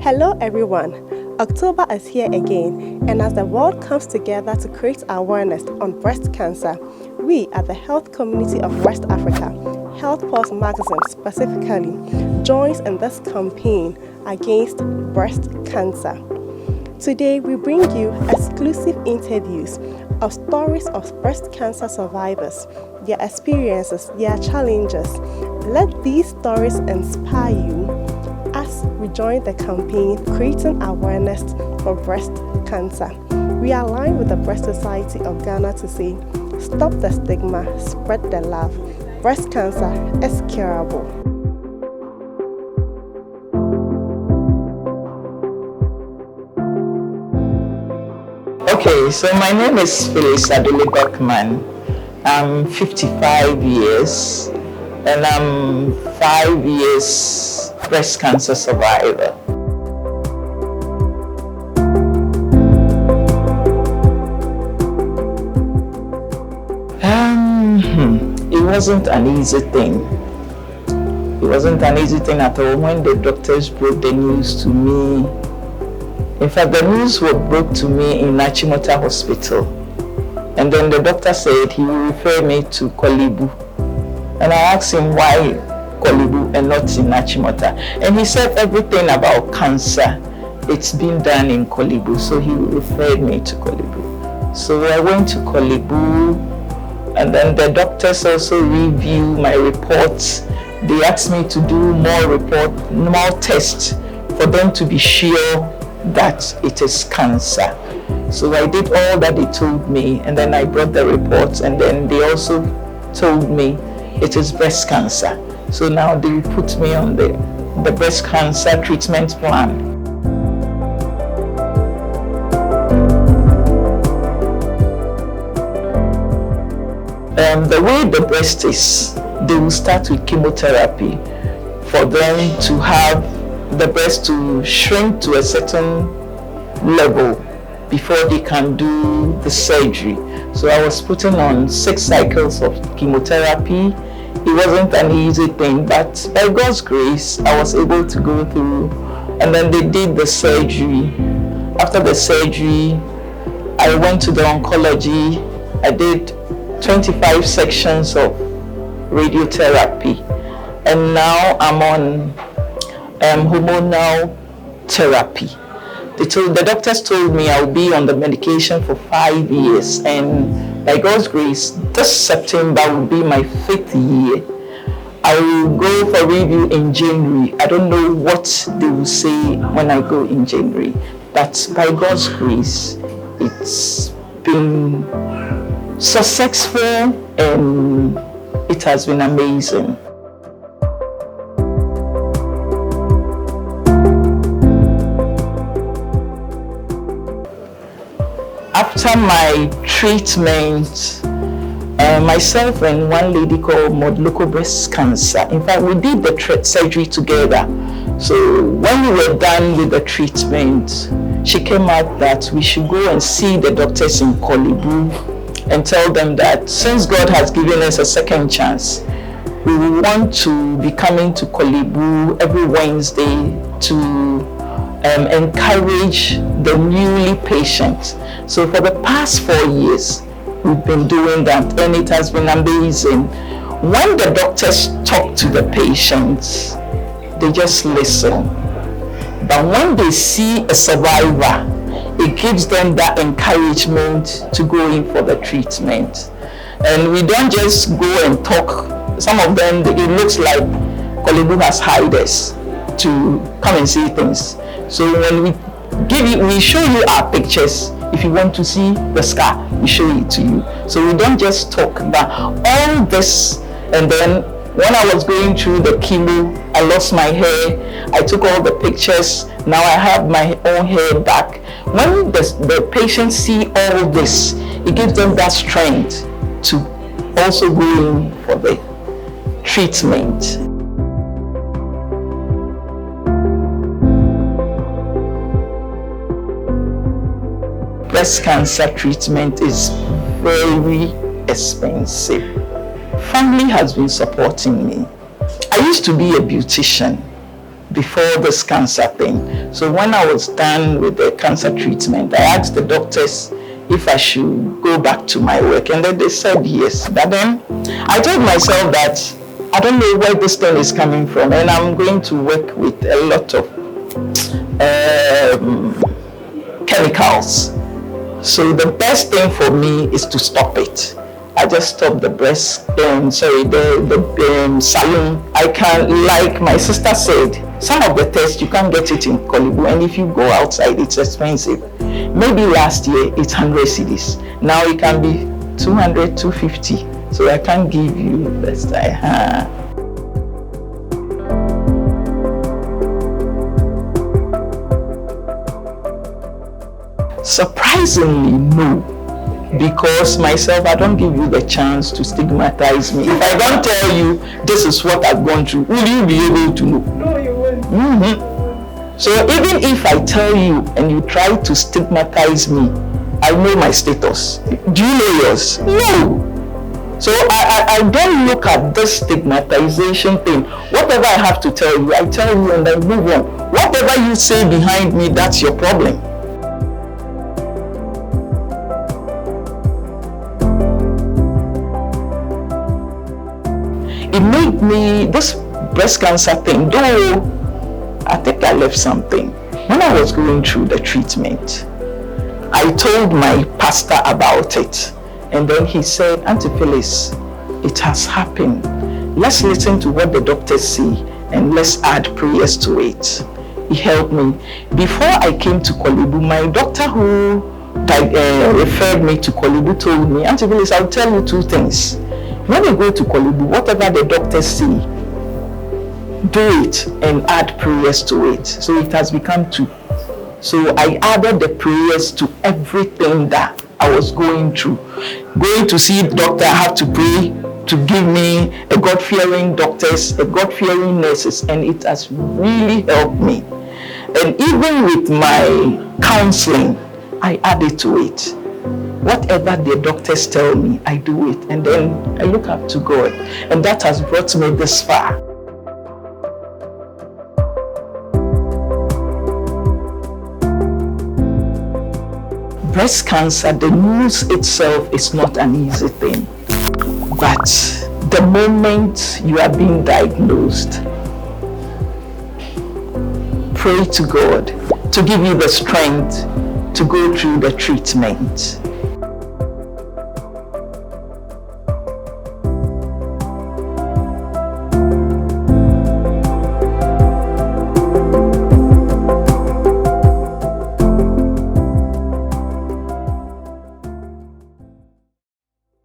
Hello everyone, October is here again, and as the world comes together to create awareness on breast cancer, we at the health community of West Africa, Health Pulse magazine specifically, joins in this campaign against breast cancer. Today we bring you exclusive interviews of stories of breast cancer survivors, their experiences, their challenges. Let these stories inspire you as we join the campaign creating awareness for breast cancer. We are aligned with the Breast Society of Ghana to say, stop the stigma, spread the love. Breast cancer is curable. Okay, so my name is Phyllis Adoley Buckman. I'm 55 years and I'm 5 years breast cancer survivor. It wasn't an easy thing. It wasn't an easy thing at all when the doctors broke the news to me. In fact, the news was broke to me in Achimota Hospital. And then the doctor said he will refer me to Kolibu. And I asked him why Kolibu and not in Achimota. And he said everything about cancer, it's been done in Kolibu. So he referred me to Kolibu. So I went to Kolibu, and then the doctors also reviewed my reports. They asked me to do more tests for them to be sure that it is cancer. So I did all that they told me, and then I brought the reports, and then they also told me it is breast cancer. So now they put me on the breast cancer treatment plan. The way the breast is, they will start with chemotherapy for them to have the breast to shrink to a certain level before they can do the surgery. So I was putting on 6 cycles of chemotherapy. It wasn't an easy thing, but by God's grace, I was able to go through. And then they did the surgery. After the surgery, I went to the oncology. I did 25 sections of radiotherapy. And now I'm on hormonal therapy. The doctors told me I'll be on the medication for 5 years, and by God's grace, this September will be my 5th year. I will go for review in January. I don't know what they will say when I go in January, but by God's grace, it's been successful and it has been amazing. After my treatment, myself and one lady called Modloco breast cancer, in fact, we did the surgery together. So when we were done with the treatment, she came out that we should go and see the doctors in Kolibu and tell them that since God has given us a second chance, we will want to be coming to Kolibu every Wednesday to encourage the newly patient. So for the past 4 years, we've been doing that, and it has been amazing. When the doctors talk to the patients, they just listen. But when they see a survivor, it gives them that encouragement to go in for the treatment. And we don't just go and talk. Some of them, it looks like Kolibu has hired us to come and see things. So when we show you our pictures. If you want to see the scar, we show it to you. So we don't just talk, but all this. And then when I was going through the chemo, I lost my hair. I took all the pictures. Now I have my own hair back. When the patients see all this, it gives them that strength to also go in for the treatment. Breast cancer treatment is very expensive. Family has been supporting me. I used to be a beautician. before this cancer thing. So when I was done with the cancer treatment, I asked the doctors if I should go back to my work, and then they said yes. But then I told myself that I don't know where this thing is coming from, and I'm going to work with a lot of chemicals. So the best thing for me is to stop it. I just stopped the salon. I can, like my sister said, some of the tests you can't get it in Korle Bu, and if you go outside, it's expensive. Maybe last year it's 100 cedis. Now it can be 200, 250. So I can't give you best. Surprisingly, no. Because myself, I don't give you the chance to stigmatize me. If I don't tell you this is what I've gone through, will you be able to know? No, you won't. So even if I tell you and you try to stigmatize me, I know my status. Do you know yours? No. So I don't look at this stigmatization thing. Whatever I have to tell you, I tell you and I move on. Whatever you say behind me, that's your problem. It made me, this breast cancer thing, though I think I left something. When I was going through the treatment, I told my pastor about it. And then he said, Auntie Phyllis, it has happened. Let's listen to what the doctors say and let's add prayers to it. He helped me. Before I came to Korle Bu, my doctor who referred me to Korle Bu told me, Auntie Phyllis, I'll tell you two things. When you go to Korle Bu, whatever the doctors say, do it and add prayers to it. So it has become two. So I added the prayers to everything that I was going through. Going to see the doctor, I have to pray to give me a God-fearing doctors, a God-fearing nurses, and it has really helped me. And even with my counseling, I added to it. Whatever the doctors tell me, I do it, and then I look up to God, and that has brought me this far. Breast cancer, the news itself is not an easy thing, but the moment you are being diagnosed, pray to God to give you the strength to go through the treatment.